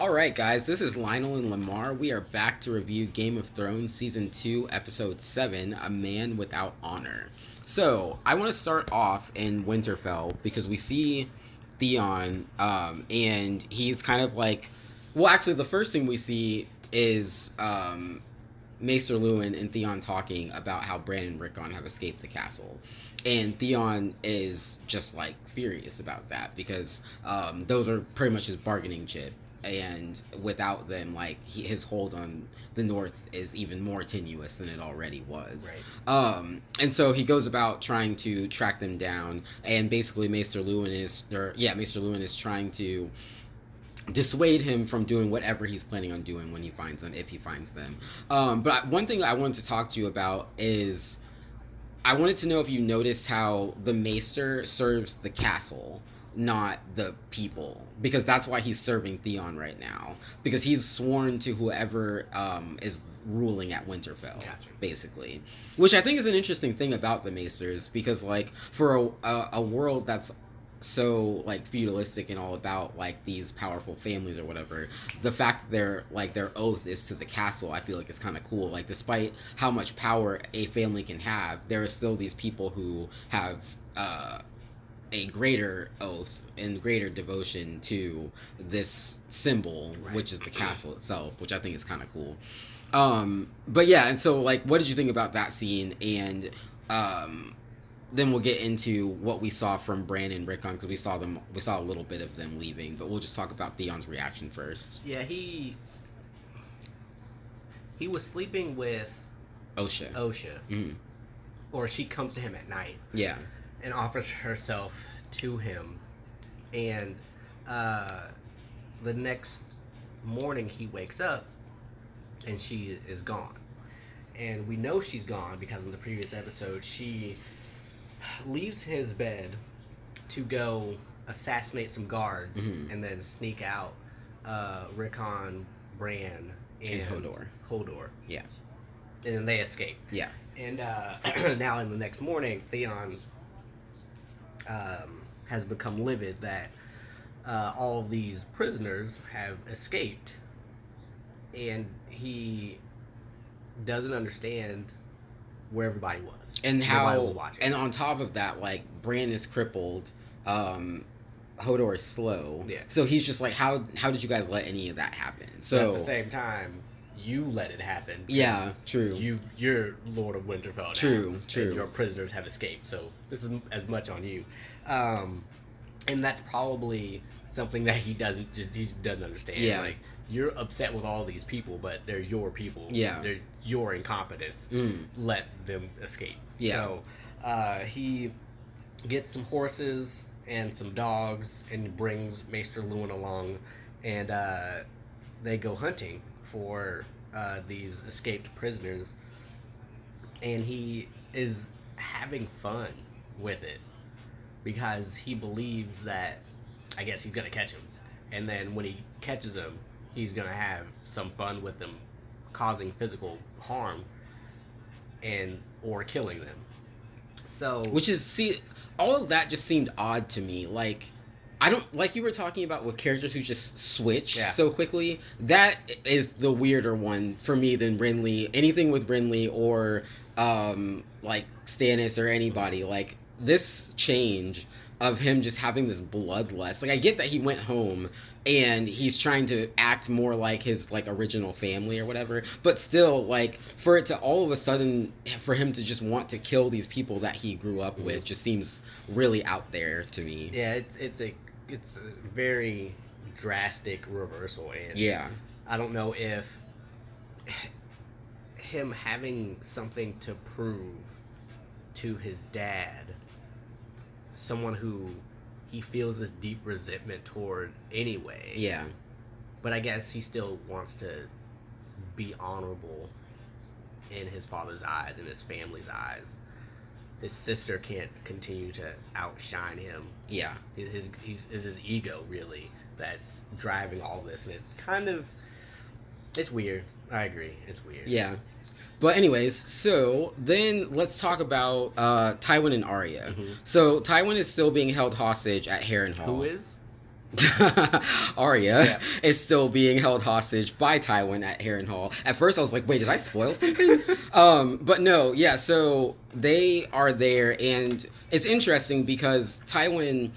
Alright, guys, this is Lionel and Lamar. We are back to review Game of Thrones Season 2, Episode 7, A Man Without Honor. So, I want to start off in Winterfell because we see Theon, and he's kind of like. Well, actually, the first thing we see is Maester Lewin and Theon talking about how Bran and Rickon have escaped the castle. And Theon is just like furious about that because those are pretty much his bargaining chip. And without them, like his hold on the North is even more tenuous than it already was. Right. And so he goes about trying to track them down, and basically Maester Lewin is trying to dissuade him from doing whatever he's planning on doing when he finds them, if he finds them. But one thing I wanted to talk to you about is I wanted to know if you noticed how the Maester serves the castle, not the people, because that's why he's serving Theon right now, because he's sworn to whoever is ruling at Winterfell, Gotcha. basically, which I think is an interesting thing about the Maesters, because like for a world that's so like feudalistic and all about like these powerful families or whatever, the fact that their oath is to the castle, I feel like is kind of cool. Like despite how much power a family can have, there are still these people who have a greater oath and greater devotion to this symbol, Right. which is the castle itself, which I think is kind of cool. But yeah, and so like, what did you think about that scene? And then we'll get into what we saw from Bran and Rickon, because we saw a little bit of them leaving, but we'll just talk about Theon's reaction first. Yeah, he was sleeping with Osha. Mm-hmm. or she comes to him at night. Yeah. And offers herself to him, and the next morning he wakes up, and she is gone, and we know she's gone because in the previous episode she leaves his bed to go assassinate some guards, Mm-hmm. and then sneak out Rickon, Bran, and Hodor. Yeah. And then they escape. Yeah. And now in the next morning, Theon has become livid that all of these prisoners have escaped, and he doesn't understand where everybody was And Nobody how, was watching. and on top of that, like Bran is crippled, Hodor is slow. Yeah. So he's just like, how did you guys let any of that happen? But So at the same time, you let it happen. 'cause yeah, true. You're Lord of Winterfell now, True. and your prisoners have escaped, so this is as much on you. And that's probably something that he just doesn't understand. Yeah. Like, you're upset with all these people, but they're your people. Yeah. They're your incompetence. Let them escape. Yeah. So he gets some horses and some dogs and brings Maester Lewin along, and they go hunting for these escaped prisoners, and he is having fun with it because he believes that, I guess, he's gonna catch him, and then when he catches him, he's gonna have some fun with them, causing physical harm or killing them. So Which is, see, all of that just seemed odd to me. Like, I don't, like you were talking about with characters who just switch so quickly. That is the weirder one for me than Renly. Anything with Renly or like Stannis or anybody. Like this change of him just having this bloodlust. Like I get that he went home and he's trying to act more like his like original family or whatever, but still, like, for it to all of a sudden for him to just want to kill these people that he grew up with just seems really out there to me. Yeah, it's a very drastic reversal, and Yeah. I don't know if him having something to prove to his dad, someone who he feels this deep resentment toward anyway. Yeah. But I guess he still wants to be honorable in his father's eyes, in his family's eyes. His sister can't continue to outshine him. Yeah. It's his ego, really, that's driving all this. And it's kind of... It's weird. I agree. It's weird. Yeah. But anyways, so then let's talk about Tywin and Arya. Mhm. So Tywin is still being held hostage at Harrenhal. Who is? Arya Yeah. is still being held hostage by Tywin at Harrenhal. At first, I was like, "Wait, did I spoil something?" But no, yeah. So they are there, and it's interesting because Tywin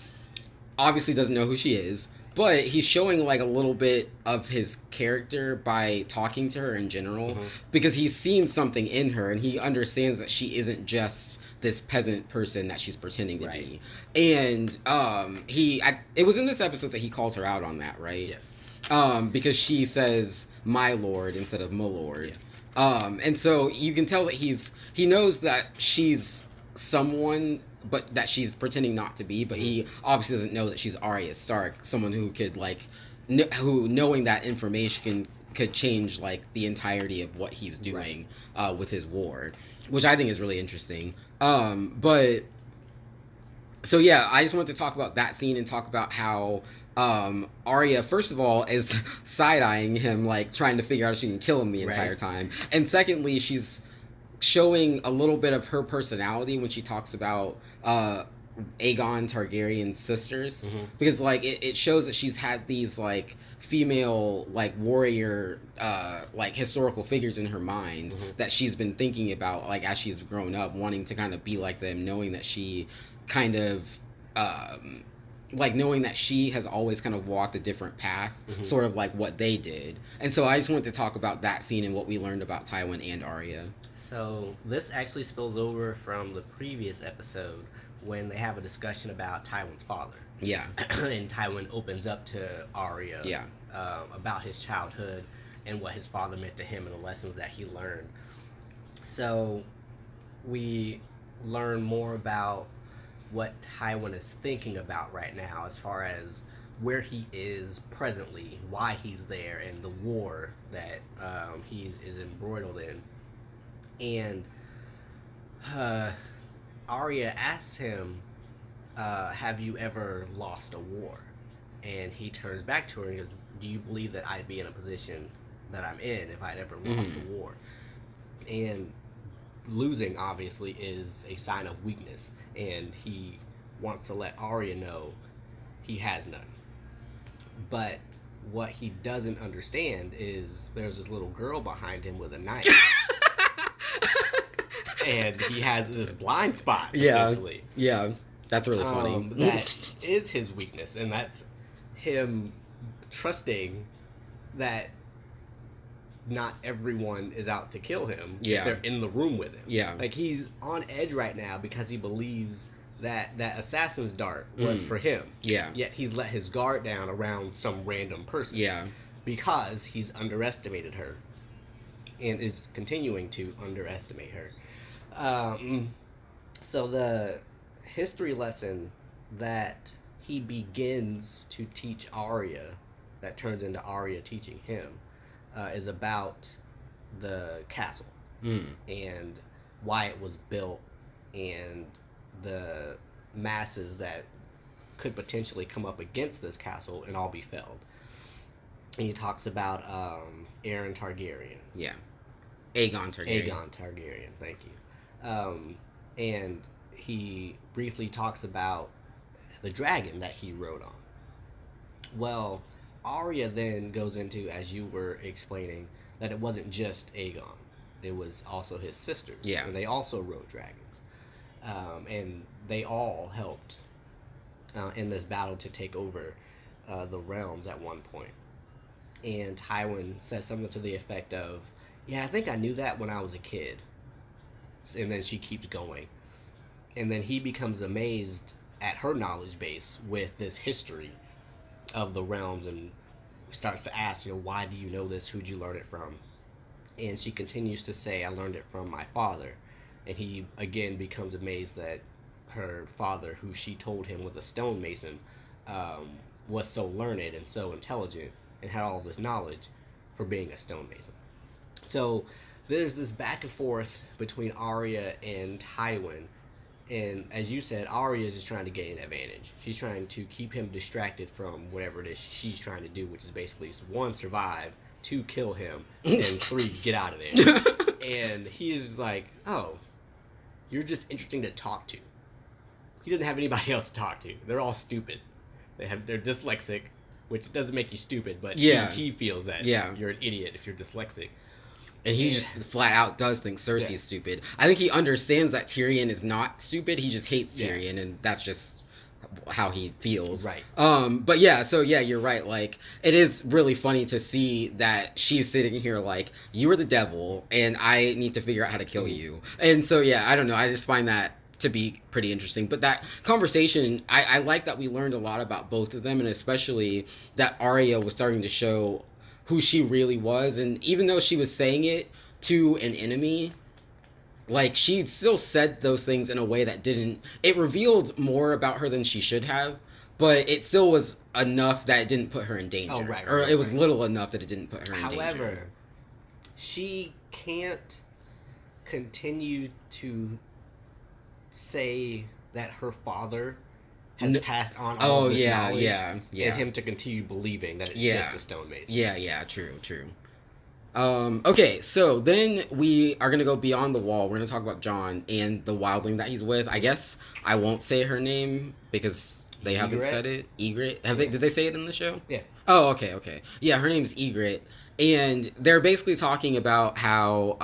obviously doesn't know who she is, but he's showing like a little bit of his character by talking to her in general Hmm. because he's seen something in her and he understands that she isn't just this peasant person that she's pretending to Right. be. And it was in this episode that he calls her out on that, right? Yes. Because she says my lord instead of my Yeah. lord. And so you can tell that he knows that she's someone, but that she's pretending not to be. But Hmm. he obviously doesn't know that she's Arya Stark, someone who could like, who knowing that information could change like the entirety of what he's doing with his war, which I think is really interesting. But so yeah, I just wanted to talk about that scene and talk about how Arya, first of all, is side eyeing him, like trying to figure out if she can kill him the entire Right. time, and secondly, she's showing a little bit of her personality when she talks about Aegon Targaryen's sisters, Hmm. because like it shows that she's had these like female like warrior like historical figures in her mind Hmm. that she's been thinking about like as she's grown up, wanting to kind of be like them, knowing that she kind of um like knowing that she has always kind of walked a different path, Hmm. sort of like what they did. And so I just wanted to talk about that scene and what we learned about Tywin and Arya. So this actually spills over from the previous episode when they have a discussion about Tywin's father, Yeah. and Tywin opens up to Arya Yeah. about his childhood and what his father meant to him and the lessons that he learned. So we learn more about what Tywin is thinking about right now, as far as where he is presently, why he's there, and the war that he is embroiled in. And uh, Arya asks him, "Have you ever lost a war?" And he turns back to her and goes, "Do you believe that I'd be in a position that I'm in if I'd ever lost Hmm. a war?" And losing obviously is a sign of weakness, and he wants to let Arya know he has none. But what he doesn't understand is there's this little girl behind him with a knife, and he has this blind spot Yeah. essentially. Yeah. That's really funny. That is his weakness, and that's him trusting that not everyone is out to kill him if Yeah. they're in the room with him. Yeah. Like, he's on edge right now because he believes that that assassin's dart was Mm. for him. Yeah. Yet he's let his guard down around some random person. Yeah. Because he's underestimated her and is continuing to underestimate her. Um, so the history lesson that he begins to teach Arya, that turns into Arya teaching him, is about the castle Mm. and why it was built and the masses that could potentially come up against this castle and all be felled. And he talks about Aeron Targaryen. Yeah. Aegon Targaryen. Aegon Targaryen, thank you. And he briefly talks about the dragon that he rode on. Well, Arya then goes into, as you were explaining, that it wasn't just Aegon. It was also his sisters. Yeah. And they also rode dragons. And they all helped in this battle to take over the realms at one point. And Tywin says something to the effect of, "Yeah, I think I knew that when I was a kid." And then she keeps going. And then he becomes amazed at her knowledge base with this history of the realms, and starts to ask, why do you know this? Who'd you learn it from? And she continues to say, "I learned it from my father." And he again becomes amazed that her father, who she told him was a stonemason, was so learned and so intelligent and had all this knowledge for being a stonemason. So there's this back and forth between Arya and Tywin. And as you said, Arya is just trying to gain an advantage. She's trying to keep him distracted from whatever it is she's trying to do, which is basically, one, survive, two, kill him, and three, get out of there. And he's like, "Oh, you're just interesting to talk to." He doesn't have anybody else to talk to. They're all stupid. They're dyslexic, which doesn't make you stupid, but Yeah. he feels that Yeah. you're an idiot if you're dyslexic. And he just flat out does think Cersei's Yeah. stupid. I think he understands that Tyrion is not stupid. He just hates Yeah. Tyrion, and that's just how he feels. Right. But yeah, so yeah, you're right. Like, it is really funny to see that she's sitting here like, you are the devil, and I need to figure out how to kill you. And so yeah, I don't know. I just find that to be pretty interesting. But that conversation, I like that we learned a lot about both of them, and especially that Arya was starting to show who she really was. And even though she was saying it to an enemy, like, she still said those things in a way that didn't, it revealed more about her than she should have, but it still was enough that it didn't put her in danger. Oh, right, Or right, it was right. little enough that it didn't put her in danger. However, she can't continue to say that her father has passed on all this knowledge, yeah. and him to continue believing that it's just a stone mason. Yeah, true. Okay, so then we are gonna go beyond the wall. We're gonna talk about Jon and the wildling that he's with. I guess I won't say her name because they haven't Ygritte? said it. Ygritte. Have they? Did they say it in the show? Yeah. Oh, okay. Yeah, her name's Ygritte, and they're basically talking about how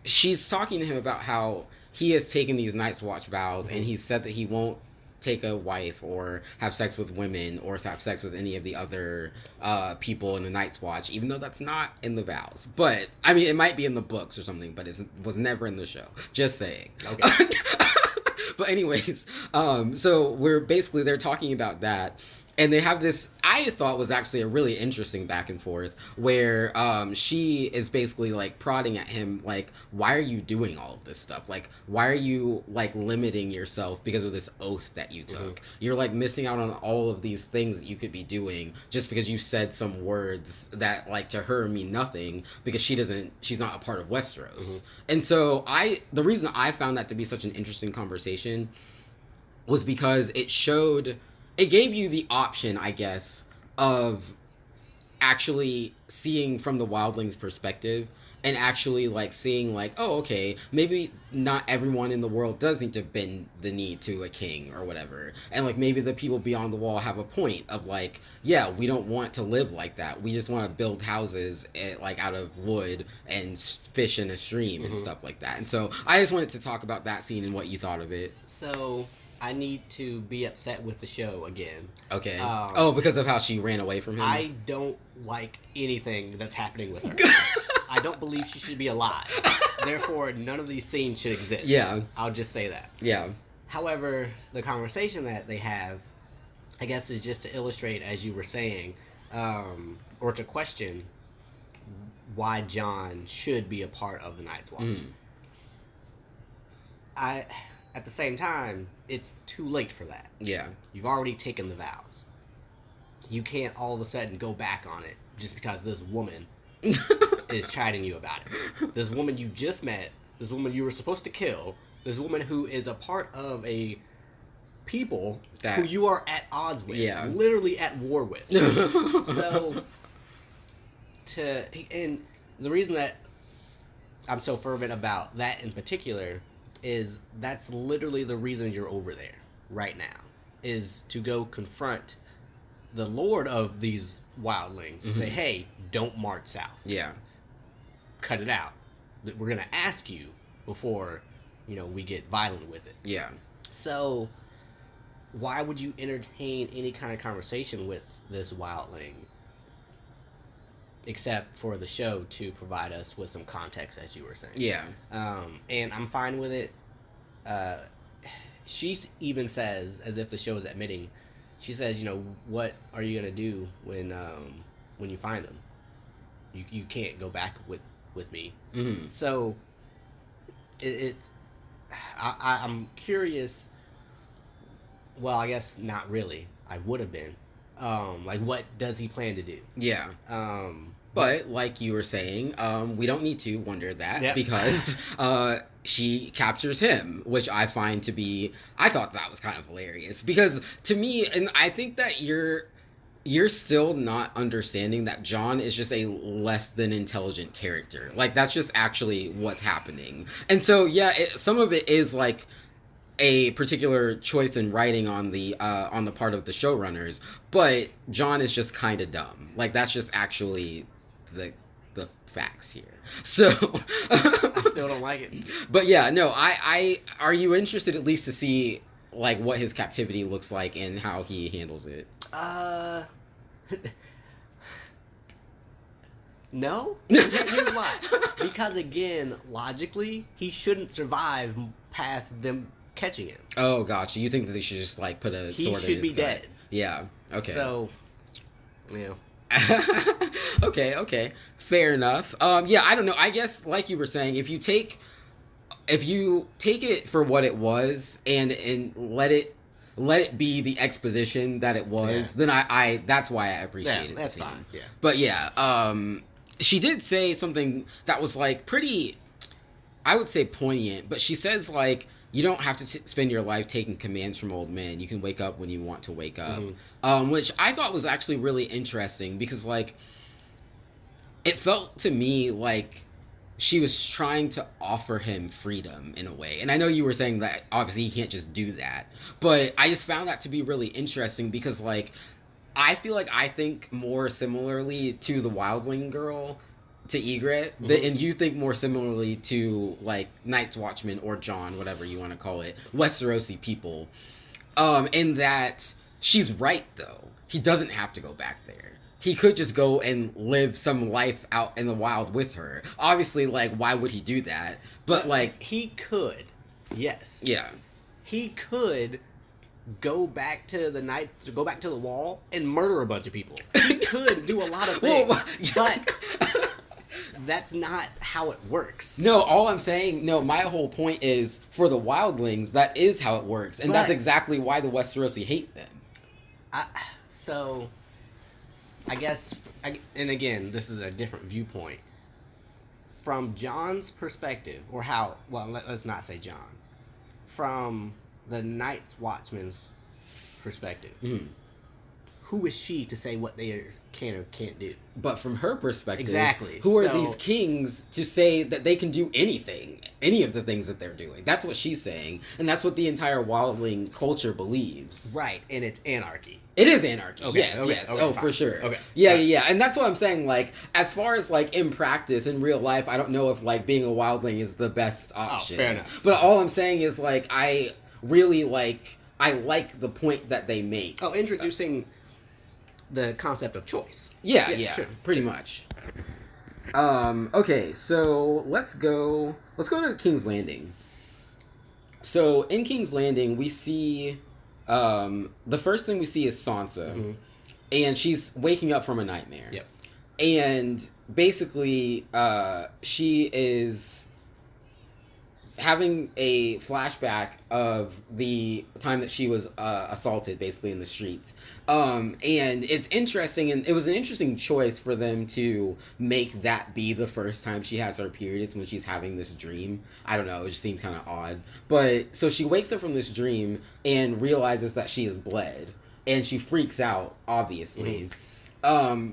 she's talking to him about how he has taken these Night's Watch vows, and he's said that he won't take a wife or have sex with women or have sex with any of the other people in the Night's Watch, even though that's not in the vows. But I mean, it might be in the books or something, but it was never in the show. Just saying. Okay. But anyways, so they're talking about that. And they have this, I thought was actually a really interesting back and forth, where she is basically like prodding at him, like, why are you doing all of this stuff? Like, why are you like limiting yourself because of this oath that you took? You're like missing out on all of these things that you could be doing just because you said some words that like to her mean nothing because she's not a part of Westeros. And so the reason I found that to be such an interesting conversation was because it gave you the option, I guess, of actually seeing from the wildling's perspective and actually like seeing like, oh, okay, maybe not everyone in the world does need to bend the knee to a king or whatever. And like maybe the people beyond the wall have a point of like, yeah, we don't want to live like that. We just want to build houses like out of wood and fish in a stream and stuff like that. And so I just wanted to talk about that scene and what you thought of it. So I need to be upset with the show again. Okay. Because of how she ran away from him? I don't like anything that's happening with her. I don't believe she should be alive. Therefore, none of these scenes should exist. Yeah. I'll just say that. Yeah. However, the conversation that they have, I guess, is just to illustrate, as you were saying, or to question why Jon should be a part of the Night's Watch. At the same time, it's too late for that. Yeah. You've already taken the vows. You can't all of a sudden go back on it just because this woman is chiding you about it. This woman you just met, this woman you were supposed to kill, this woman who is a part of a people who you are at odds with, literally at war with. So, and the reason that I'm so fervent about that in particular is that's literally the reason you're over there right now, is to go confront the lord of these wildlings. Say, hey, don't march south. Yeah. Cut it out. We're going to ask you before, we get violent with it. Yeah. So why would you entertain any kind of conversation with this wildling except for the show to provide us with some context, as you were saying? Yeah. And I'm fine with it. She even says, as if the show is admitting, she says, what are you gonna do when you find them? You can't go back with me. So I'm curious. Well, I guess not really. I would have been. Like, what does he plan to do? Yeah. But like you were saying, we don't need to wonder that because she captures him, which I find to be, I thought that was kind of hilarious because to me, and I think that you're still not understanding that Jon is just a less than intelligent character. Like, that's just actually what's happening. And so, yeah, some of it is like, a particular choice in writing on the part of the showrunners, but John is just kind of dumb. Like that's just actually the facts here. So I still don't like it. but yeah, no, I are you interested at least to see like what his captivity looks like and how he handles it? No. Here's why. Because again, logically, he shouldn't survive past them catching him. Oh, gotcha. You think that they should just like put a sword in his gut? He should be dead. Yeah. Okay. So, yeah. Okay. Fair enough. Yeah, I don't know. I guess like you were saying, if you take it for what it was and let it be the exposition that it was, then I that's why I appreciate it. That's fine. Yeah. But yeah, she did say something that was like pretty, I would say poignant, but she says like you don't have to spend your life taking commands from old men. You can wake up when you want to wake up. Which I thought was actually really interesting because like it felt to me like she was trying to offer him freedom in a way. And I know you were saying that obviously he can't just do that, but I just found that to be really interesting because like I feel like I think more similarly to the Wildling girl, to Ygritte, and you think more similarly to like Night's Watchman or John, whatever you want to call it, Westerosi people. In that she's right though. He doesn't have to go back there. He could just go and live some life out in the wild with her. Obviously, like, why would he do that? But like, he could, yes. Yeah. He could go back to the wall and murder a bunch of people. He could do a lot of things, but that's not how it works. No, all I'm saying, my whole point is for the wildlings, that is how it works, and that's exactly why the Westerosi hate them. So, I guess, and again, this is a different viewpoint. From John's perspective, or how, well, let's not say John. From the Night's Watchman's perspective, who is she to say what they can or can't do? But from her perspective, exactly. Who are these kings to say that they can do anything, any of the things that they're doing? That's what she's saying, and that's what the entire wildling culture believes. Right, and it's anarchy. It is anarchy. Okay, yes. Okay, Oh, fine. for sure. Okay. Yeah. And that's what I'm saying. Like, as far as like in practice, in real life, I don't know if like being a wildling is the best option. Oh, fair enough. But all I'm saying is like I really like the point that they make. Oh, introducing the concept of choice. Yeah, sure. Pretty much. Okay, so let's go to King's Landing. So in King's Landing, we see the first thing we see is Sansa, and she's waking up from a nightmare. Yep. And basically, she is having a flashback of the time that she was assaulted, basically in the streets. And it's interesting, and it was an interesting choice for them to make that be the first time she has her periods when she's having this dream. I don't know, it just seemed kind of odd. But so she wakes up from this dream and realizes that she is bled, and she freaks out, obviously.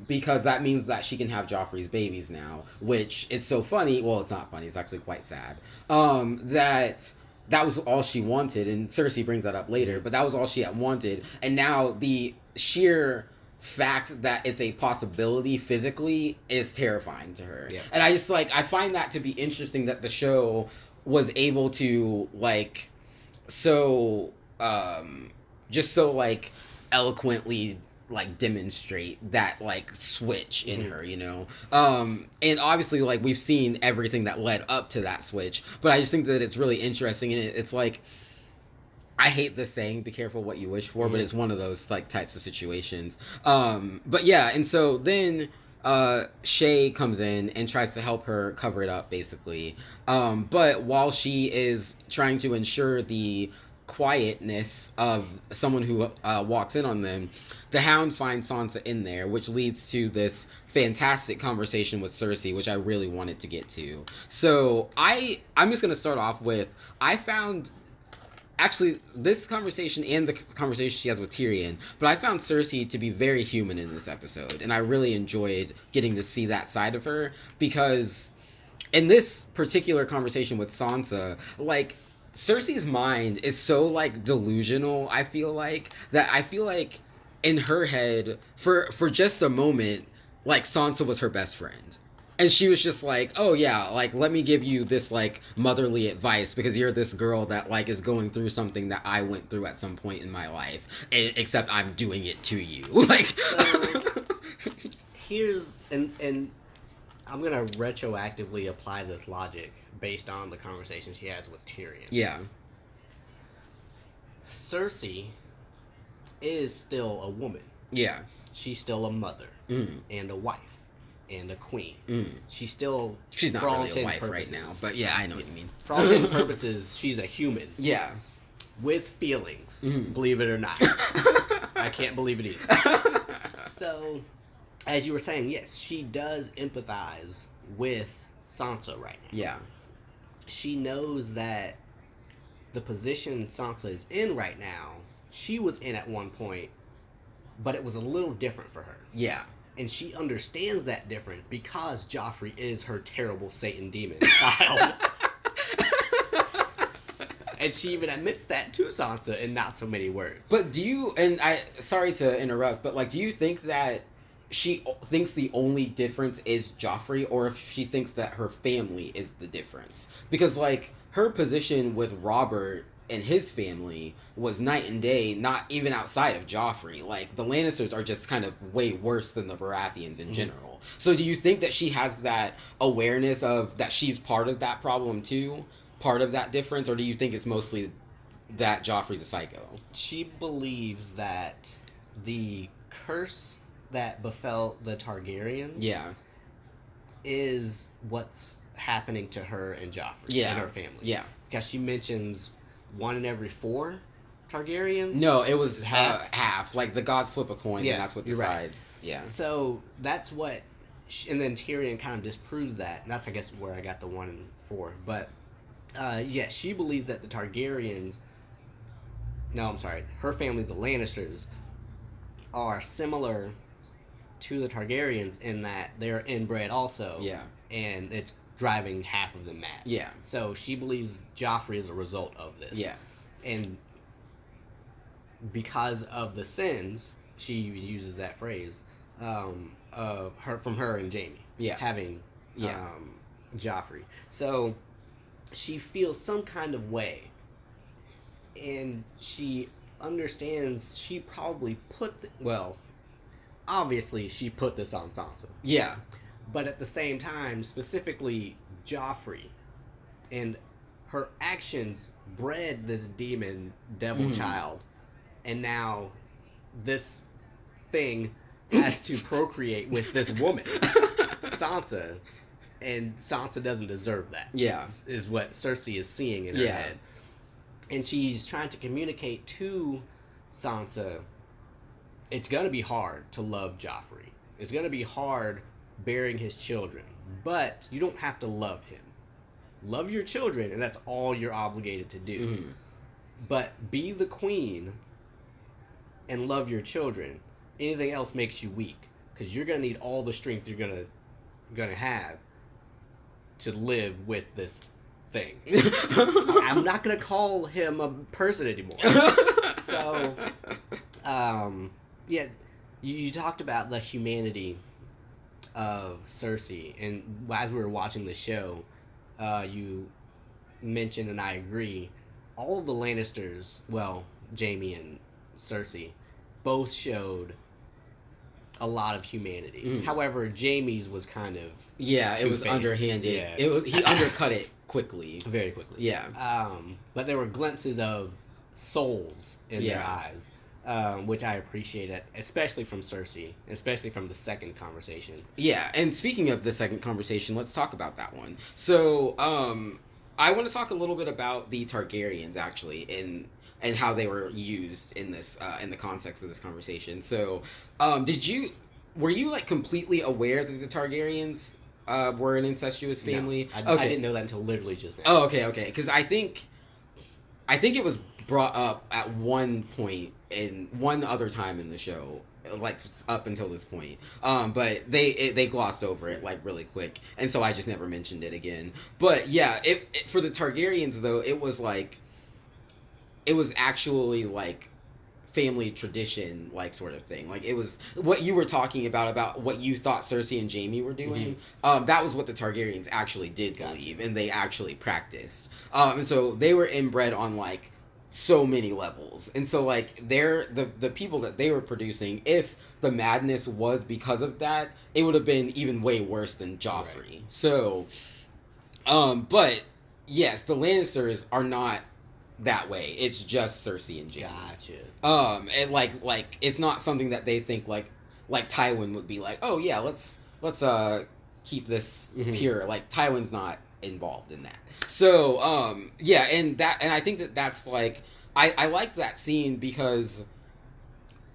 Because that means that she can have Joffrey's babies now, which it's so funny. Well, it's not funny. It's actually quite sad. That was all she wanted, and Cersei brings that up later, but that was all she had wanted. And now the sheer fact that it's a possibility physically is terrifying to her. Yeah. And I just I find that to be interesting that the show was able to just so eloquently demonstrate that switch in her, you know. And obviously we've seen everything that led up to that switch, but I just think that it's really interesting, and it's I hate this saying, be careful what you wish for, but it's one of those types of situations. But yeah, and so then Shay comes in and tries to help her cover it up, basically. But while she is trying to ensure the quietness of someone who walks in on them, the Hound finds Sansa in there, which leads to this fantastic conversation with Cersei, which I really wanted to get to. So I'm just going to start off with, I found actually this conversation and the conversation she has with Tyrion, but I found Cersei to be very human in this episode, and I really enjoyed getting to see that side of her, because in this particular conversation with Sansa, Cersei's mind is so like delusional. I feel like in her head, for just a moment, like Sansa was her best friend. And she was just like, "Oh yeah, like let me give you this like motherly advice because you're this girl that like is going through something that I went through at some point in my life, except I'm doing it to you." Like So here's and I'm gonna retroactively apply this logic based on the conversation she has with Tyrion. yeah. Cersei is still a woman. Yeah. She's still a mother Mm. and a wife and a queen. Mm. She's still, She's not for all really a intents wife and right purposes- now, but yeah, I know what you mean. For all intents and purposes, she's a human Yeah. with feelings. Mhm. Believe it or not. I can't believe it either. So, as you were saying, yes, she does empathize with Sansa right now. Yeah. She knows that the position Sansa is in right now, she was in at one point, but it was a little different for her. Yeah. And she understands that difference because Joffrey is her terrible Satan demon child. And she even admits that to Sansa in not so many words. But do you, and I, sorry to interrupt, but like, do you think that she thinks the only difference is Joffrey, or if she thinks that her family is the difference? Because like, her position with Robert and his family was night and day, not even outside of Joffrey. Like, the Lannisters are just kind of way worse than the Baratheons in general. So do you think that she has that awareness of that she's part of that problem too? Part of that difference, or do you think it's mostly that Joffrey's a psycho? She believes that the curse that befell the Targaryens Yeah. is what's happening to her and Joffrey Yeah. and her family. Yeah. Because she mentions 1 in every 4 Targaryens. No, it was Half? half. Like the gods flip a coin, Yeah, and that's what you're right. decides. Yeah. So that's what, and then Tyrion kind of disproves that. And that's, I guess, where I got the 1 in 4. But yeah, she believes that the Targaryens. No, I'm sorry. Her family, the Lannisters, are similar to the Targaryens in that they're inbred also. Yeah. And it's driving half of them mad. Yeah. So she believes Joffrey is a result of this. Yeah. And because of the sins, she uses that phrase, of her from her and Jaime. Yeah. Having Yeah. Joffrey. So she feels some kind of way. And she understands she probably obviously she put this on Sansa. Yeah. But at the same time, specifically Joffrey and her actions bred this demon devil child, and now this thing has to procreate with this woman, Sansa, and Sansa doesn't deserve that. Yeah. Is what Cersei is seeing in her Yeah. head. And she's trying to communicate to Sansa, it's going to be hard to love Joffrey. It's going to be hard bearing his children, but you don't have to love him. Love your children, and that's all you're obligated to do. Mhm. But be the queen and love your children. Anything else makes you weak, because you're going to need all the strength you're going to have to live with this thing. I'm not going to call him a person anymore. So, yeah, you talked about the humanity of Cersei, and as we were watching the show, you mentioned, and I agree, all of the Lannisters, well, Jaime and Cersei, both showed a lot of humanity. However, Jaime's was kind of Yeah, it was two-faced. Underhanded. Yeah. It was, he undercut it quickly. Very quickly. Yeah. But there were glimpses of souls in their Yeah. eyes, which I appreciated, especially from Cersei, especially from the second conversation. Yeah, and speaking of the second conversation, let's talk about that one. So, I want to talk a little bit about the Targaryens, actually, and how they were used in this, in the context of this conversation. So, were you, like, completely aware that the Targaryens, were an incestuous family? No, I didn't know that until literally just now. Oh, okay, because I think it was brought up at one point in one other time in the show, like up until this point. But they glossed over it like really quick, and so I just never mentioned it again. But yeah, for the Targaryens though, it was actually like family tradition like sort of thing. Like it was what you were talking about what you thought Cersei and Jaime were doing. That was what the Targaryens actually did believe, and they actually practiced. And so they were inbred on like so many levels, and so like they're the people that they were producing, if the madness was because of that, it would have been even way worse than Joffrey. Right. So but yes, the Lannisters are not that way. It's just Cersei and Jaime. Gotcha. And like it's not something that they think like Tywin would be like, oh yeah, let's keep this pure. Like Tywin's not involved in that. So yeah, and I think that's like I like that scene because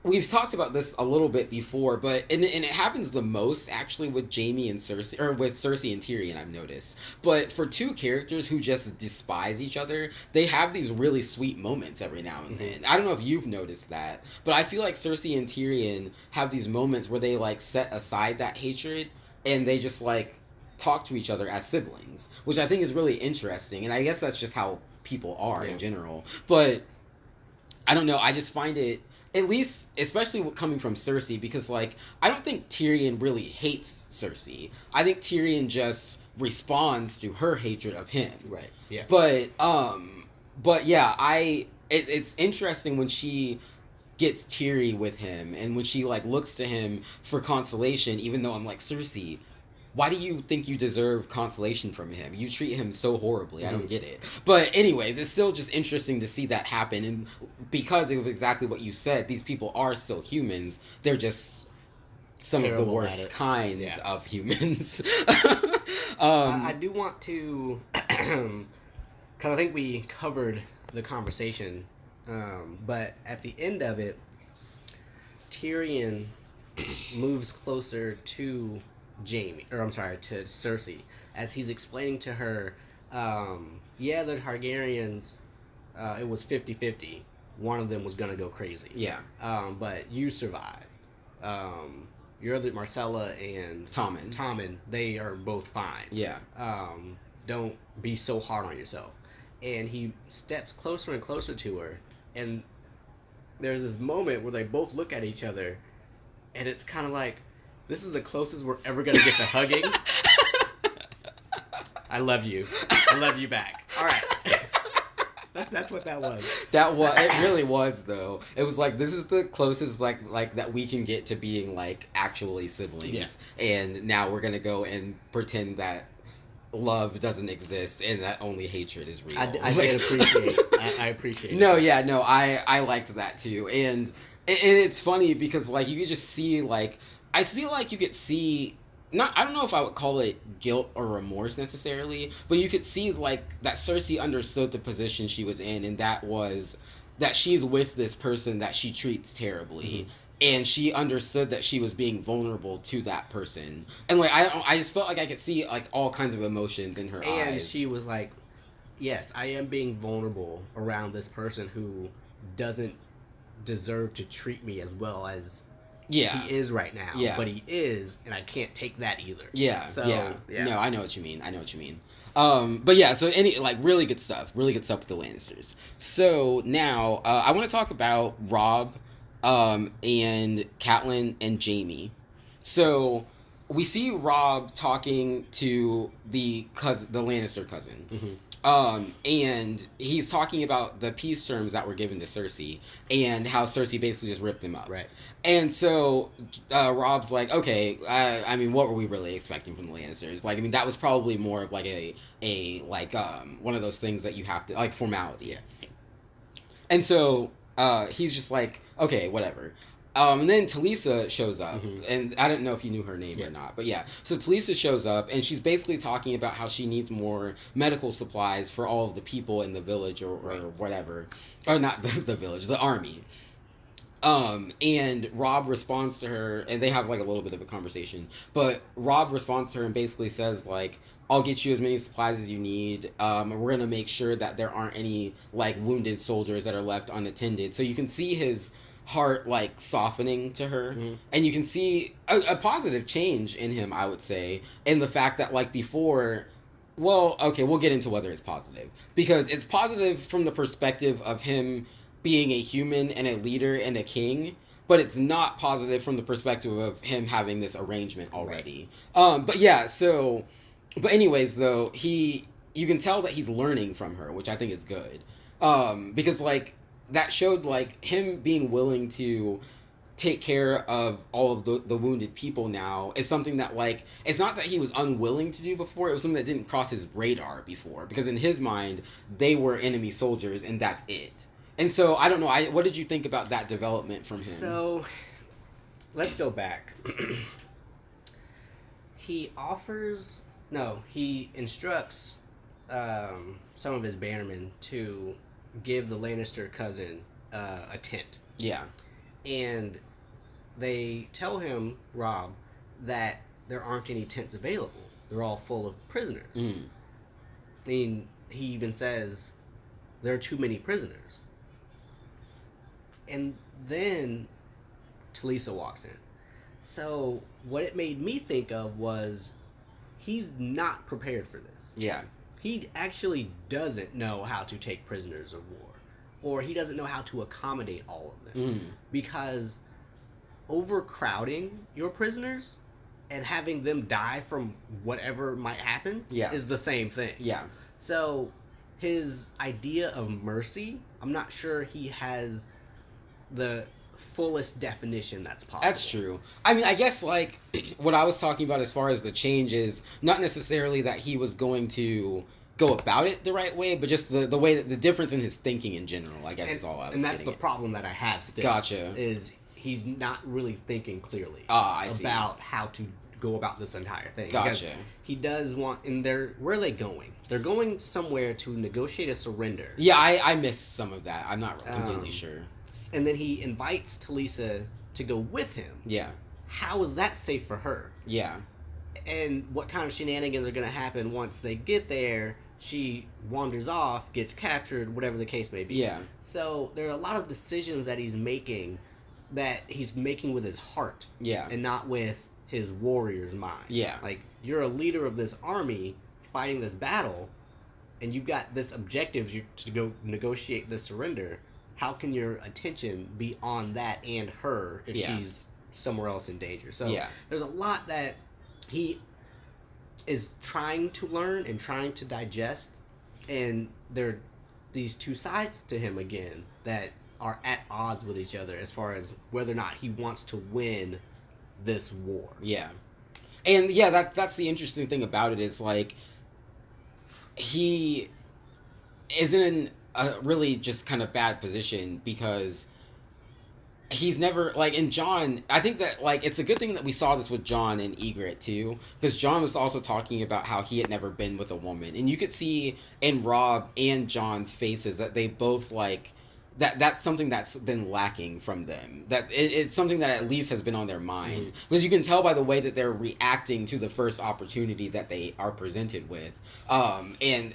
we've talked about this a little bit before, but and it happens the most actually with Jaime and Cersei, or with Cersei and Tyrion, I've noticed. But for two characters who just despise each other, they have these really sweet moments every now and then. I don't know if you've noticed that, but I feel like Cersei and Tyrion have these moments where they like set aside that hatred and they just like talk to each other as siblings, which I think is really interesting. And I guess that's just how people are in general. But I don't know. I just find it, at least, especially coming from Cersei, because like I don't think Tyrion really hates Cersei. I think Tyrion just responds to her hatred of him. Right. Yeah. But yeah, it's interesting when she gets teary with him and when she like looks to him for consolation, even though I'm like, Cersei, why do you think you deserve consolation from him? You treat him so horribly. I don't get it. But anyways, it's still just interesting to see that happen. And because of exactly what you said, these people are still humans. They're just some of the worst kinds of humans. I do want to, because I think we covered the conversation, but at the end of it, Tyrion moves closer to Jaime, or I'm sorry, to Cersei, as he's explaining to her, yeah, the Targaryens, it was 50-50. One of them was going to go crazy. Yeah. But you survived. You're the Marcella and Tommen, they are both fine. Yeah. Don't be so hard on yourself. And he steps closer and closer to her, and there's this moment where they both look at each other, and it's kind of like, this is the closest we're ever going to get to hugging. I love you. I love you back. All right. That's what that was. It really was though. It was like, this is the closest like that we can get to being like actually siblings. Yeah. And now we're going to go and pretend that love doesn't exist and that only hatred is real. I did appreciate I appreciate it. No, I liked that too. And it's funny because like you could just see like, I feel like you could see, I don't know if I would call it guilt or remorse necessarily, but you could see like that Cersei understood the position she was in, and that was that she's with this person that she treats terribly, and she understood that she was being vulnerable to that person, and like I just felt like I could see like all kinds of emotions in her eyes. And she was like, yes, I am being vulnerable around this person who doesn't deserve to treat me as well as he is right now. Yeah. But he is, and I can't take that either. Yeah. So, yeah. No, I know what you mean. But yeah, so really good stuff with the Lannisters. So now I want to talk about Robb, and Catelyn and Jaime. So we see Robb talking to the Lannister cousin. And he's talking about the peace terms that were given to Cersei and how Cersei basically just ripped them up. Right. And so Robb's like, okay, I mean, what were we really expecting from the Lannisters? Like, I mean, that was probably more of like one of those things that you have to, like, formality. Yeah. And so he's just like, okay, whatever. And then Talisa shows up, and I didn't know if you knew her name or not, but yeah. So Talisa shows up, and she's basically talking about how she needs more medical supplies for all of the people in the village or whatever. Or not the village, the army. And Robb responds to her, and they have like a little bit of a conversation, but Robb responds to her and basically says like, I'll get you as many supplies as you need. We're going to make sure that there aren't any like wounded soldiers that are left unattended. So you can see his heart like softening to her, and you can see a positive change in him, I would say, in the fact that like before, well, okay, we'll get into whether it's positive, because it's positive from the perspective of him being a human and a leader and a king, but it's not positive from the perspective of him having this arrangement already. But yeah, so, but anyways, though, you can tell that he's learning from her, which I think is good, because like that showed like him being willing to take care of all of the wounded people now is something that like it's not that he was unwilling to do before, it was something that didn't cross his radar before, because in his mind they were enemy soldiers and that's it. And so I don't know, what did you think about that development from him? So let's go back. He instructs some of his bannermen to give the Lannister cousin a tent. Yeah. And they tell him, Rob, that there aren't any tents available. They're all full of prisoners. I mean, he even says there are too many prisoners. And then Talisa walks in. So what it made me think of was he's not prepared for this. Yeah. He actually doesn't know how to take prisoners of war, or he doesn't know how to accommodate all of them, because overcrowding your prisoners and having them die from whatever might happen is the same thing. Yeah. So his idea of mercy, I'm not sure he has the fullest definition that's possible. That's true. I mean, I guess like what I was talking about as far as the change is not necessarily that he was going to go about it the right way, but just the way that the difference in his thinking in general, I guess, is all I was. And that's the problem that I have still. Gotcha. Is he's not really thinking clearly about how to go about this entire thing. Gotcha. Because he does want, where are they going? They're going somewhere to negotiate a surrender. Yeah, I missed some of that. I'm not completely sure. And then he invites Talisa to go with him. Yeah. How is that safe for her? Yeah. And what kind of shenanigans are going to happen once they get there? She wanders off, gets captured, whatever the case may be. Yeah. So there are a lot of decisions that he's making with his heart. Yeah. And not with his warrior's mind. Yeah. Like, you're a leader of this army fighting this battle, and you've got this objective to go negotiate this surrender. How can your attention be on that and her if she's somewhere else in danger? So there's a lot that he is trying to learn and trying to digest, and there are these two sides to him again that are at odds with each other as far as whether or not he wants to win this war. Yeah. And yeah, that's the interesting thing about it is like he is in a really just kind of bad position because he's never like in Jon. I think that like it's a good thing that we saw this with Jon and Ygritte too, because Jon was also talking about how he had never been with a woman, and you could see in Robb and Jon's faces that they both like that's something that's been lacking from them. That it's something that at least has been on their mind, because you can tell by the way that they're reacting to the first opportunity that they are presented with, and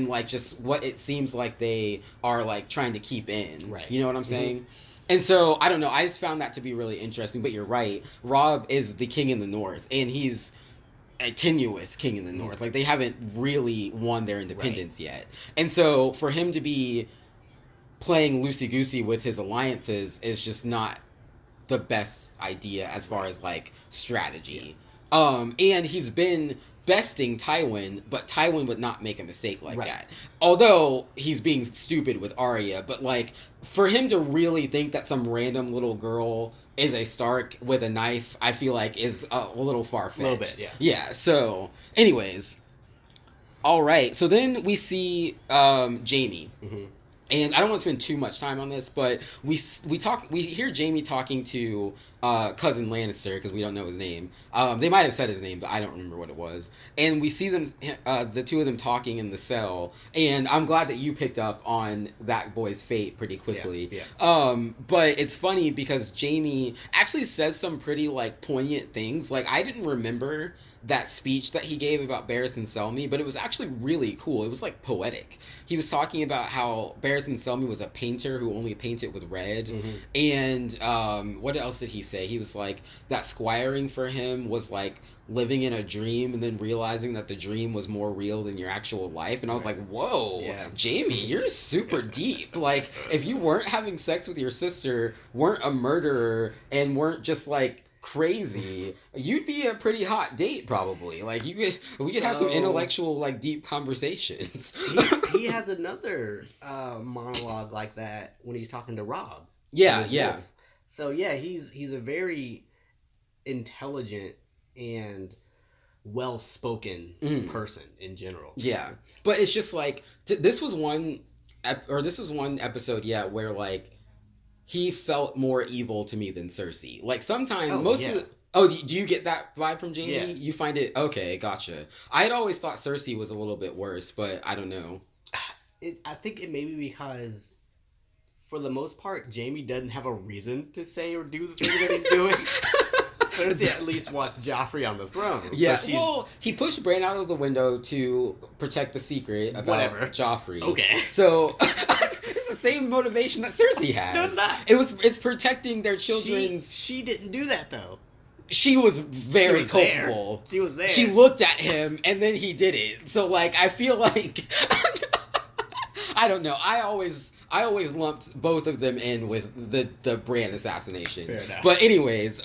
like just what it seems like they are like trying to keep in. Right. You know what I'm saying? And so I don't know. I just found that to be really interesting. But you're right. Robb is the king in the North, and he's a tenuous king in the North. Like they haven't really won their independence yet, and so for him to be playing loosey-goosey with his alliances is just not the best idea as far as like strategy. And he's been besting Tywin, but Tywin would not make a mistake like that. Although he's being stupid with Arya, but like for him to really think that some random little girl is a Stark with a knife, I feel like is a little far-fetched. A little bit, yeah. Yeah, so anyways. All right, so then we see Jaime. And I don't want to spend too much time on this, but we hear Jaime talking to cousin Lannister, because we don't know his name. They might have said his name, but I don't remember what it was. And we see them, the two of them talking in the cell. And I'm glad that you picked up on that boy's fate pretty quickly. But it's funny because Jaime actually says some pretty like poignant things. Like I didn't remember that speech that he gave about Barristan Selmy, but it was actually really cool. It was like poetic. He was talking about how Barristan Selmy was a painter who only painted with red, Mm-hmm. and what else did he say? He was like that squiring for him was like living in a dream and then realizing that the dream was more real than your actual life. And I was like, whoa, Yeah. Jaime, you're super deep. Like, if you weren't having sex with your sister, weren't a murderer, and weren't just like crazy, you'd be a pretty hot date probably. Like, we could have some intellectual, like, deep conversations. He has another monologue like that when he's talking to Rob. Yeah, yeah. Wolf. So yeah, he's a very intelligent and well-spoken person in general. Yeah, but it's just like this was one episode, yeah, where like he felt more evil to me than Cersei. Like sometimes do you get that vibe from Jaime? Yeah. You find it okay? Gotcha. I had always thought Cersei was a little bit worse, but I don't know. I think it may be because, for the most part, Jaime doesn't have a reason to say or do the things that he's doing. Cersei at least wants Joffrey on the throne. Yeah, so well, he pushed Bran out of the window to protect the secret about Joffrey. Okay. So it's the same motivation that Cersei has. No, it's not. It's protecting their children's. She didn't do that though. She was very culpable. She was there. She looked at him and then he did it. So like I feel like I don't know. I always lumped both of them in with the Bran assassination. Fair enough. But anyways,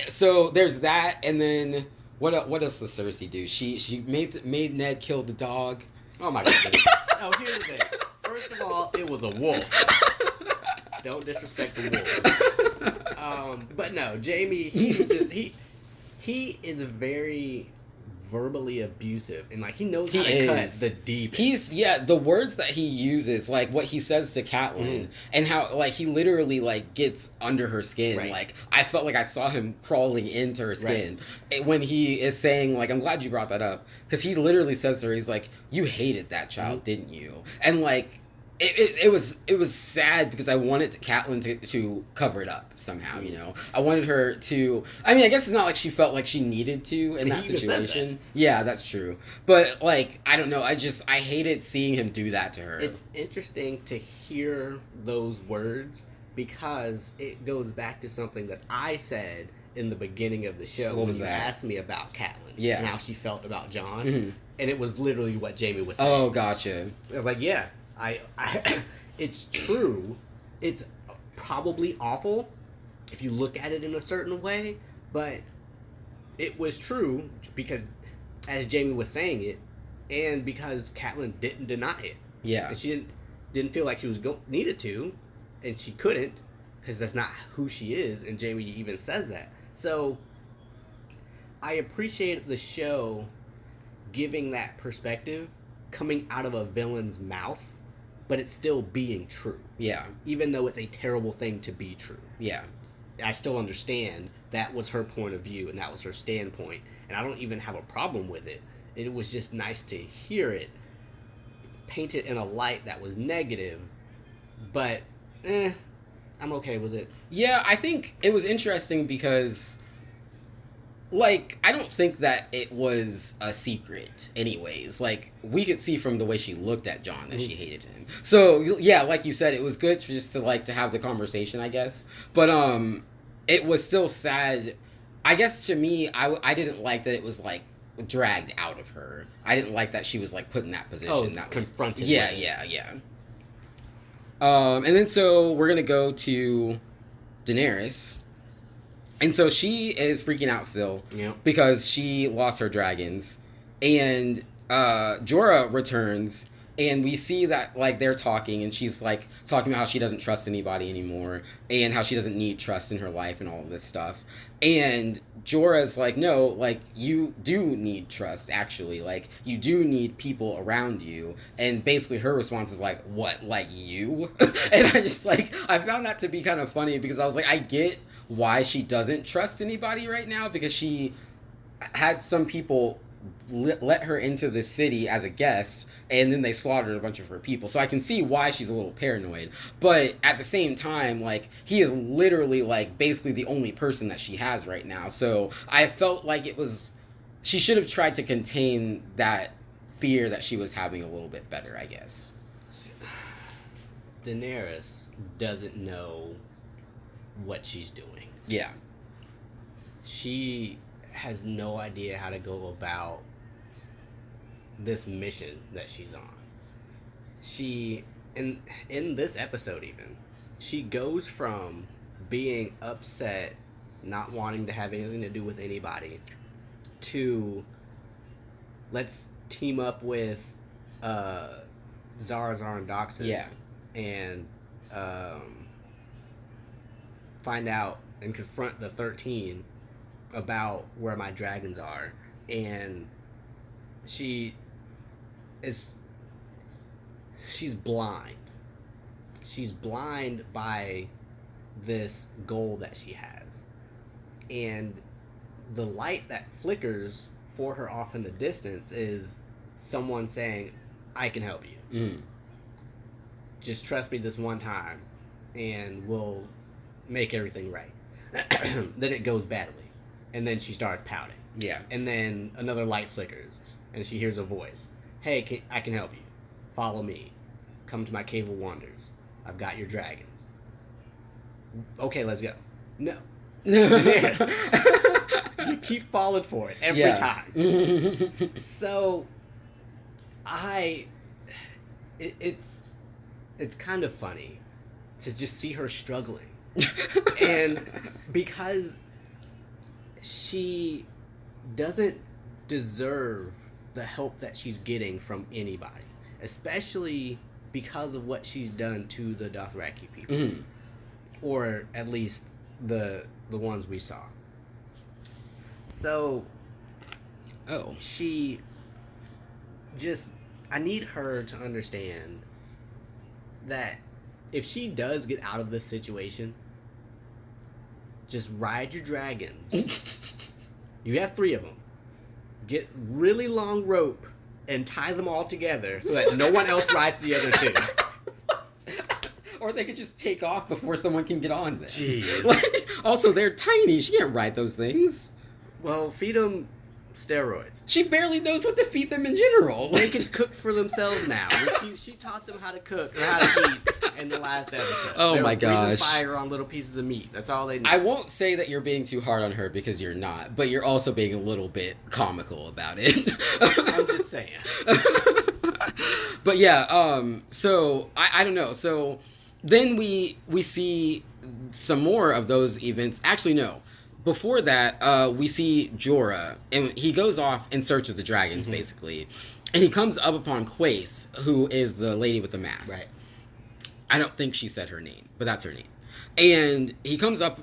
so there's that, and then what else does Cersei do? She made Ned kill the dog. Oh my goodness. Oh, here's the thing. First of all, it was a wolf. Don't disrespect the wolf. But no, Jaime, he is very verbally abusive, and like he knows how to cut the deepest. The words that he uses, like what he says to Catelyn, and how like he literally like gets under her skin. Right. Like I felt like I saw him crawling into her skin when he is saying like, I'm glad you brought that up, because he literally says to her, he's like, you hated that child, didn't you? And like it was sad because I wanted Catelyn to cover it up somehow, you know. I wanted her to. I mean, I guess it's not like she felt like she needed to in that situation. Yeah, that's true. But like, I don't know. I hated seeing him do that to her. It's interesting to hear those words because it goes back to something that I said in the beginning of the show when you asked me about Catelyn and how she felt about Jon, and it was literally what Jaime was saying. Oh, gotcha. I was like, yeah. I it's true. It's probably awful if you look at it in a certain way, but it was true because, as Jaime was saying it, and because Catelyn didn't deny it. Yeah. And she didn't feel like she was needed to, and she couldn't because that's not who she is, and Jaime even says that. So I appreciate the show giving that perspective coming out of a villain's mouth, but it's still being true. Yeah. Even though it's a terrible thing to be true. Yeah. I still understand that was her point of view and that was her standpoint. And I don't even have a problem with it. It was just nice to hear it painted in a light that was negative, but I'm okay with it. Yeah, I think it was interesting because, like, I don't think that it was a secret anyways. Like, we could see from the way she looked at Jon that she hated him. So, yeah, like you said, it was good just to have the conversation, I guess. But, it was still sad. I guess to me, I didn't like that it was, like, dragged out of her. I didn't like that she was, like, put in that position. Oh, that confronted. Yeah. And then so we're going to go to Daenerys. And so she is freaking out still because she lost her dragons. And Jorah returns, and we see that, like, they're talking, and she's, like, talking about how she doesn't trust anybody anymore and how she doesn't need trust in her life and all of this stuff. And Jorah's like, no, like, you do need trust, actually. Like, you do need people around you. And basically her response is like, what, like you? And I found that to be kind of funny because I was like, I get why she doesn't trust anybody right now, because she had some people let her into the city as a guest, and then they slaughtered a bunch of her people. So I can see why she's a little paranoid. But at the same time, like, he is literally, like, basically the only person that she has right now. So I felt like she should have tried to contain that fear that she was having a little bit better, I guess. Daenerys doesn't know what she's doing. Yeah. She has no idea how to go about this mission that she's on. She, in this episode even, she goes from being upset, not wanting to have anything to do with anybody, to let's team up with Zarazar and Doxus, Yeah. and find out and confront the 13 about where my dragons are. And she's blind. She's blind by this goal that she has. And the light that flickers for her off in the distance is someone saying, I can help you. Mm. Just trust me this one time and we'll make everything right. Then it goes badly. And then she starts pouting. Yeah. And then another light flickers and she hears a voice. Hey, I can help you. Follow me. Come to my cave of wonders. I've got your dragons. Okay, let's go. No. Daenerys. You keep falling for it every time. So, it's kind of funny to just see her struggling. And because she doesn't deserve the help that she's getting from anybody, especially because of what she's done to the Dothraki people. Mm. Or at least the ones we saw. So she just, I need her to understand that if she does get out of this situation, just ride your dragons. You have 3 of them. Get really long rope and tie them all together so that no one else rides the other 2. Or they could just take off before someone can get on them. Jeez. Like, also, they're tiny. She can't ride those things. Well, feed them steroids. She barely knows what to feed them in general. They can cook for themselves now. She taught them how to cook or how to eat in the last episode. Oh my gosh. Fire on little pieces of meat. That's all they need. I won't say that you're being too hard on her because you're not, but you're also being a little bit comical about it. I'm just saying. But yeah, so I don't know. So then we see some more of those events. Actually, no. Before that, we see Jorah, and he goes off in search of the dragons, basically. And he comes up upon Quaithe, who is the lady with the mask. Right. I don't think she said her name, but that's her name. And he comes up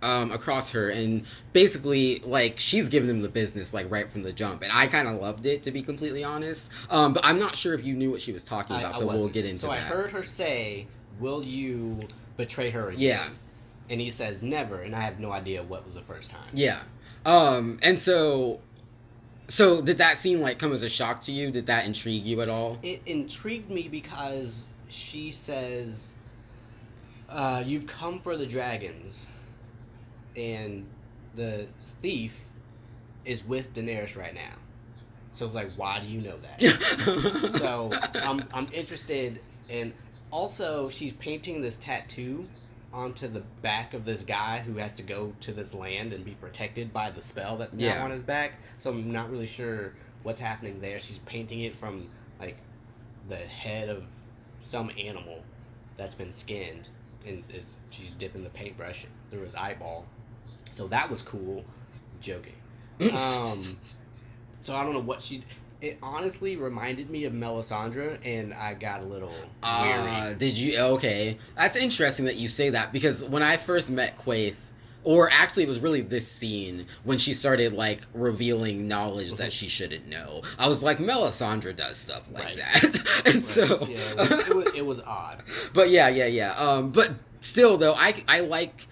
across her, and basically, like, she's giving him the business, like, right from the jump. And I kind of loved it, to be completely honest. But I'm not sure if you knew what she was talking about, so we'll get into that. So I heard her say, will you betray her again? Yeah. And he says never, and I have no idea what was the first time. Yeah. And so did that scene, like, come as a shock to you? Did that intrigue you at all? It intrigued me because she says, you've come for the dragons, and the thief is with Daenerys right now. So, like, why do you know that? So, I'm interested in... Also, she's painting this tattoo onto the back of this guy who has to go to this land and be protected by the spell that's now on his back. So I'm not really sure what's happening there. She's painting it from, like, the head of some animal that's been skinned, and she's dipping the paintbrush through his eyeball. So that was cool. Joking. So I don't know what she... It honestly reminded me of Melisandre, and I got a little weary. Did you? Okay. That's interesting that you say that, because when I first met Quaithe, or actually it was really this scene, when she started, like, revealing knowledge that she shouldn't know, I was like, Melisandre does stuff like that. And so... Yeah, it was odd. But yeah. But still, though, I like...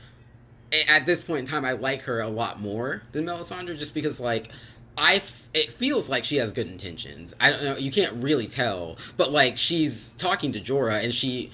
At this point in time, I like her a lot more than Melisandre, just because, like... it feels like she has good intentions. I don't know, you can't really tell, but, like, she's talking to Jorah, and she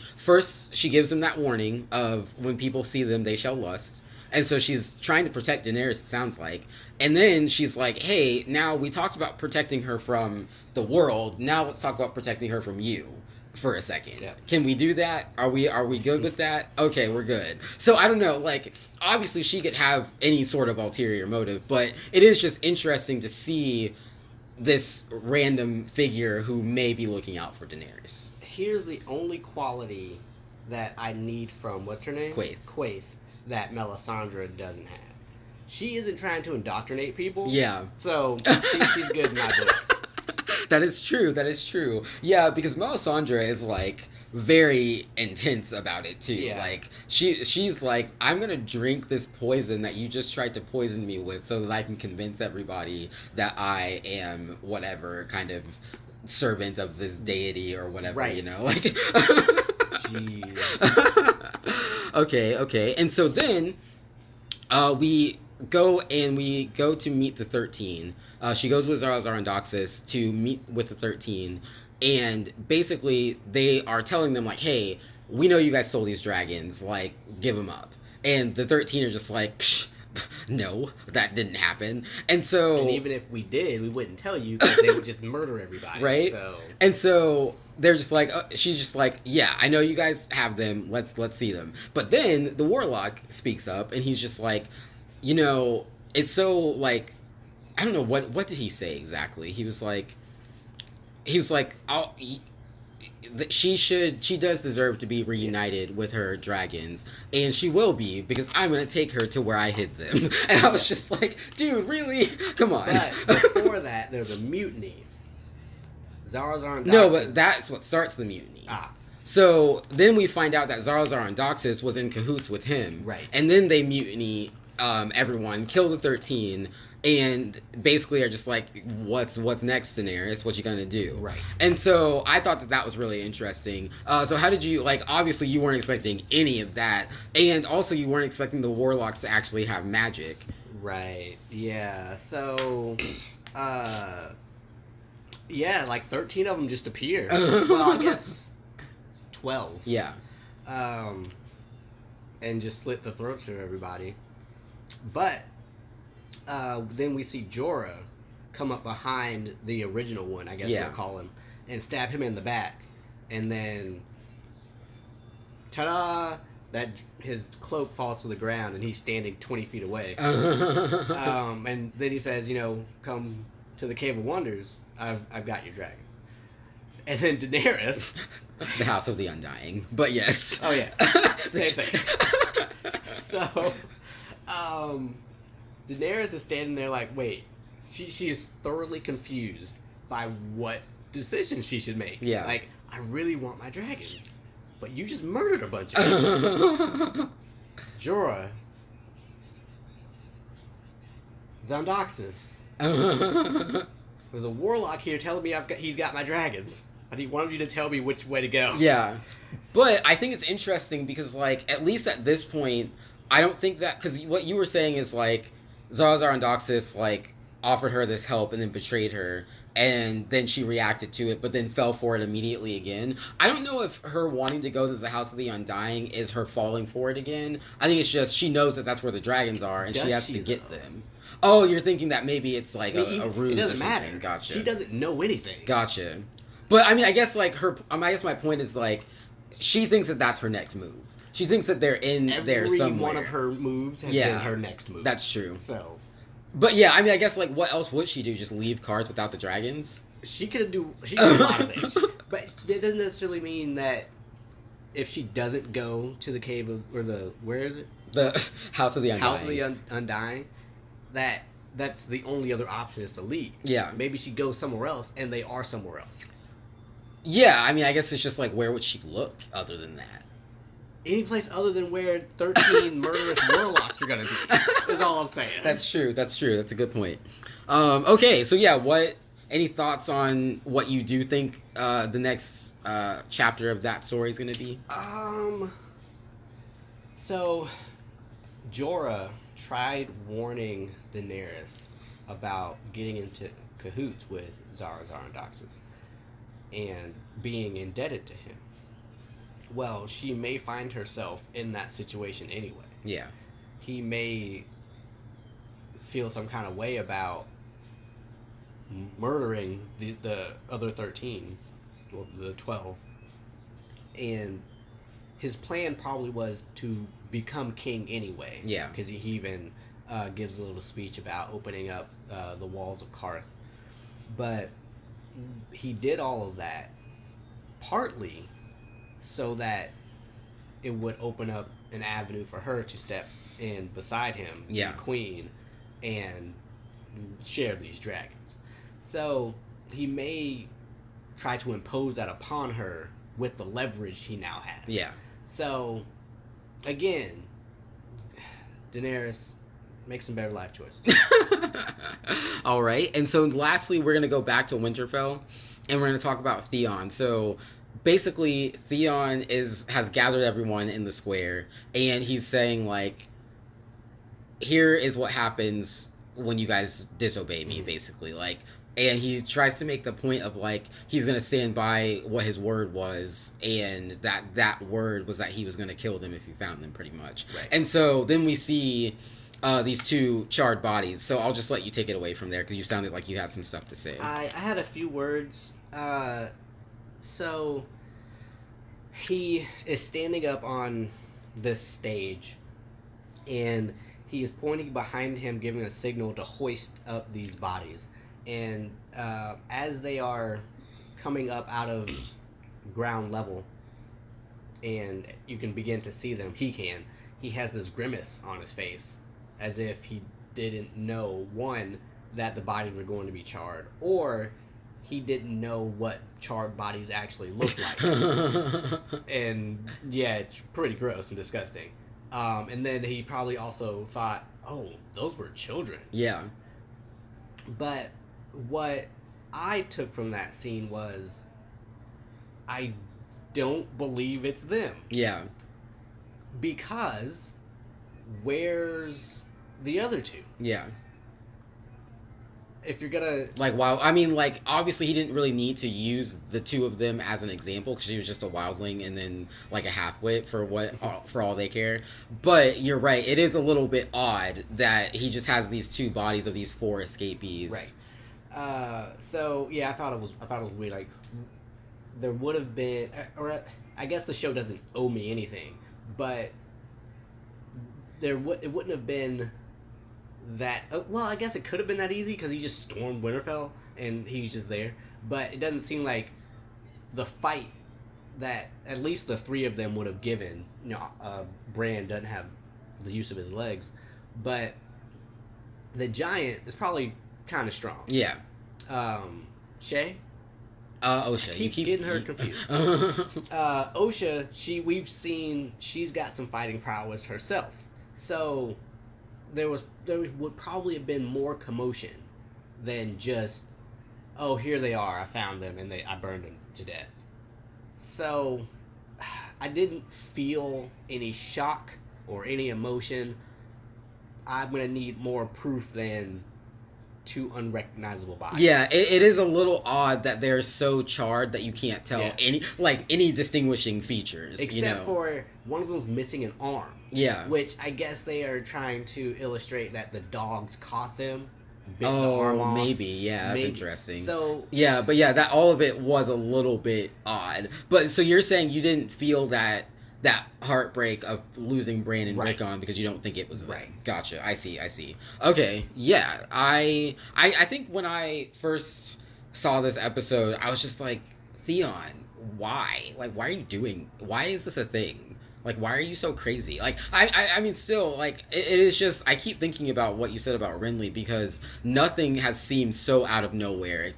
gives him that warning of when people see them they shall lust, And so she's trying to protect Daenerys, it sounds like. And then she's like, hey, now we talked about protecting her from the world. Now let's talk about protecting her from you for a second. Yeah. Can we do that? Are we good with that? Okay, we're good. So I don't know, like, obviously she could have any sort of ulterior motive, but it is just interesting to see this random figure who may be looking out for Daenerys. Here's the only quality that I need from, what's her name? Quaithe. That Melisandre doesn't have. She isn't trying to indoctrinate people. Yeah. So she's good in my book. That is true. Yeah, because Melisandre is like very intense about it too. Yeah. Like she's like, I'm gonna drink this poison that you just tried to poison me with so that I can convince everybody that I am whatever kind of servant of this deity or whatever, right. you know? Like Jeez. Okay. And so then we go to meet the 13. She goes with Zara and Doxus to meet with the 13, and basically they are telling them like, hey, we know you guys stole these dragons, like, give them up. And the 13 are just like, psh, no, that didn't happen. And so, and even if we did, we wouldn't tell you because they would just murder everybody. Right? So. And so they're just like, she's just like, yeah, I know you guys have them. Let's see them. But then the warlock speaks up, and he's just like, you know, it's so like, I don't know what did he say exactly. He was like, she does deserve to be reunited with her dragons, and she will be, because I'm gonna take her to where I hid them. And I was just like, dude, really? Come on. But before that, there's a mutiny. Zarazar and Doxus. No, but that's what starts the mutiny. So then we find out that Zarazar and Doxus was in cahoots with him. Right. And then they mutiny everyone, kill the 13, and basically are just like, what's next, Daenerys? What you gonna do? Right. And so I thought that was really interesting. So how did you, like, obviously you weren't expecting any of that, and also you weren't expecting the warlocks to actually have magic. Right. Yeah. So, yeah, like 13 of them just appear. Well, I guess 12. Yeah. And just slit the throats of everybody. But then we see Jorah come up behind the original one, I guess we'll call him, and stab him in the back. And then, ta-da! That his cloak falls to the ground, and he's standing 20 feet away. And then he says, you know, come to the Cave of Wonders. I've got your dragons. And then Daenerys... The House of the Undying. But yes. Oh, yeah. Same thing. So, Daenerys is standing there like, wait. She is thoroughly confused by what decision she should make. Yeah. Like, I really want my dragons. But you just murdered a bunch of people. Jorah. Zondoxus. There's a warlock here telling me he's got my dragons. I need one of you to tell me which way to go. Yeah. But I think it's interesting because, like, at least at this point, I don't think that... Because what you were saying is, like, Zarazar and Doxus, like, offered her this help and then betrayed her. And then she reacted to it, but then fell for it immediately again. I don't know if her wanting to go to the House of the Undying is her falling for it again. I think it's just she knows that that's where the dragons are, and she has to get them. Oh, you're thinking that maybe it's like a ruse. It doesn't or something. matter. Gotcha. She doesn't know anything. Gotcha. But I mean, I guess like I guess my point is like, she thinks that that's her next move. She thinks that they're in there somewhere. Every one of her moves has been her next move. That's true. So. But yeah, I mean, I guess like, what else would she do? Just leave cards without the dragons? She could do a lot of things, but it doesn't necessarily mean that if she doesn't go to the cave of, or where is it? The House of the Undying. House of the Undying. That's the only other option is to leave. Yeah. Maybe she goes somewhere else, and they are somewhere else. Yeah, I mean, I guess it's just like, where would she look other than that? Any place other than where 13 murderous warlocks are gonna be, is all I'm saying. That's true. That's a good point. Okay, so yeah, any thoughts on what you do think the next chapter of that story is gonna be? So Jorah tried warning Daenerys about getting into cahoots with Zarazar and Doxus and being indebted to him. Well, she may find herself in that situation anyway. Yeah. he may feel some kind of way about murdering the other 13, or the 12, and his plan probably was to become king anyway. Yeah. Because he even gives a little speech about opening up the walls of Karth. But he did all of that partly so that it would open up an avenue for her to step in beside him, Yeah. the queen, and share these dragons. So he may try to impose that upon her with the leverage he now has. Yeah. So, again, Daenerys, make some better life choices. All right. And so lastly, we're going to go back to Winterfell and we're going to talk about Theon. So basically, Theon has gathered everyone in the square and he's saying, like, here is what happens when you guys disobey me, basically. Like, and he tries to make the point of, like, he's going to stand by what his word was, and that word was that he was going to kill them if he found them, pretty much. Right. And so then we see these two charred bodies. So I'll just let you take it away from there, because you sounded like you had some stuff to say. I had a few words. So he is standing up on this stage, and he is pointing behind him, giving a signal to hoist up these bodies. And as they are coming up out of ground level, and you can begin to see them, he has this grimace on his face, as if he didn't know, one, that the bodies are going to be charred, or he didn't know what charred bodies actually look like. And yeah, it's pretty gross and disgusting. And then he probably also thought, oh, those were children. Yeah. But what I took from that scene was, I don't believe it's them. Yeah. Because where's the other two? Yeah. If you're gonna... Like, wow. I mean, like, obviously he didn't really need to use the two of them as an example, because he was just a wildling and then, like, a half-wit for all they care. But you're right. It is a little bit odd that he just has these two bodies of these four escapees. Right. So yeah, I thought it was weird. Like, there would have been, or I guess the show doesn't owe me anything, but it wouldn't have been that. Well, I guess it could have been that easy because he just stormed Winterfell and he's just there. But it doesn't seem like the fight that at least the three of them would have given. You know, Bran doesn't have the use of his legs, but the giant is probably kind of strong. Yeah. Shay? Osha. I keep getting her confused. Osha, we've seen she's got some fighting prowess herself. So there would probably have been more commotion than just, oh, here they are, I found them and I burned them to death. So I didn't feel any shock or any emotion. I'm gonna need more proof than two unrecognizable bodies. Yeah, it is a little odd that they're so charred that you can't tell any distinguishing features. Except for one of them's missing an arm. Yeah. Which I guess they are trying to illustrate that the dogs caught them, bit the arm off. Maybe. Yeah, that's interesting. So yeah, but yeah, that all of it was a little bit odd. But so you're saying you didn't feel that heartbreak of losing Bran and Rickon because you don't think it was them. Right. Gotcha. I see. Okay. Yeah. I think when I first saw this episode, I was just like, Theon, why? Like, why is this a thing? Like, why are you so crazy? Like, I mean, still, like, it is just, I keep thinking about what you said about Renly, because nothing has seemed so out of nowhere,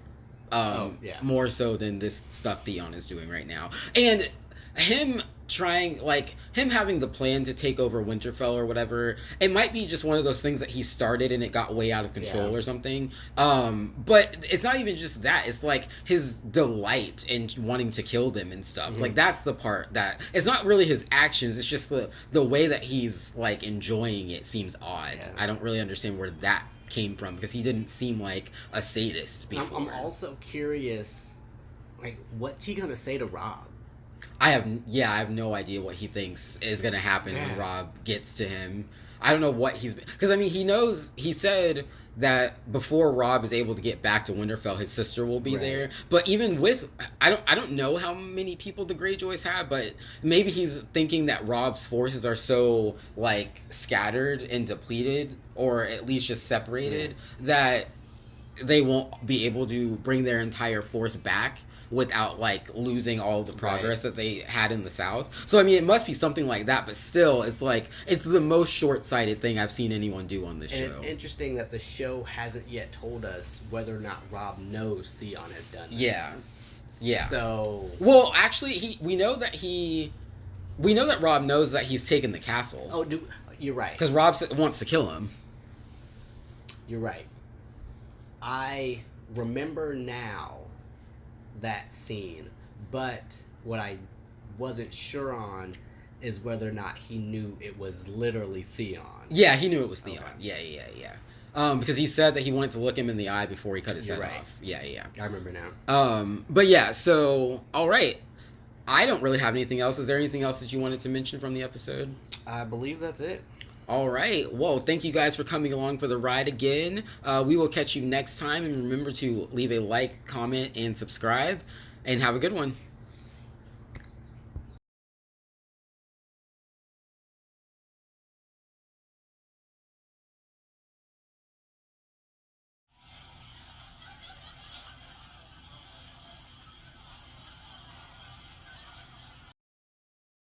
more so than this stuff Theon is doing right now. And him having the plan to take over Winterfell or whatever, it might be just one of those things that he started and it got way out of control or something. But it's not even just that. It's like his delight in wanting to kill them and stuff. Mm-hmm. Like, that's the part that it's not really his actions. It's just the way that he's like enjoying it seems odd. Yeah. I don't really understand where that came from, because he didn't seem like a sadist before. I'm also curious, like, what's he gonna say to Robb? I have no idea what he thinks is going to happen when Robb gets to him. I don't know what he's been, because I mean he said that before Rob is able to get back to Winterfell, his sister will be Right. there. But even with, I don't know how many people the Greyjoys have, but maybe he's thinking that Rob's forces are so like scattered and depleted, or at least just separated, that they won't be able to bring their entire force back without like losing all the progress that they had in the south. So I mean it must be something like that, but still it's like it's the most short-sighted thing I've seen anyone do on this show. And it's interesting that the show hasn't yet told us whether or not Rob knows Theon has done this. Yeah. So well, actually we know that Rob knows that he's taken the castle. You're right. Because Rob wants to kill him. You're right. I remember now that scene, but what I wasn't sure on is whether or not he knew it was literally Theon. Yeah, he knew it was Theon. Okay. Yeah. Because he said that he wanted to look him in the eye before he cut his head off. Yeah. I remember now. But yeah, so all right. I don't really have anything else. Is there anything else that you wanted to mention from the episode? I believe that's it. All right. Well, thank you guys for coming along for the ride again. We will catch you next time. And remember to leave a like, comment, and subscribe. And have a good one.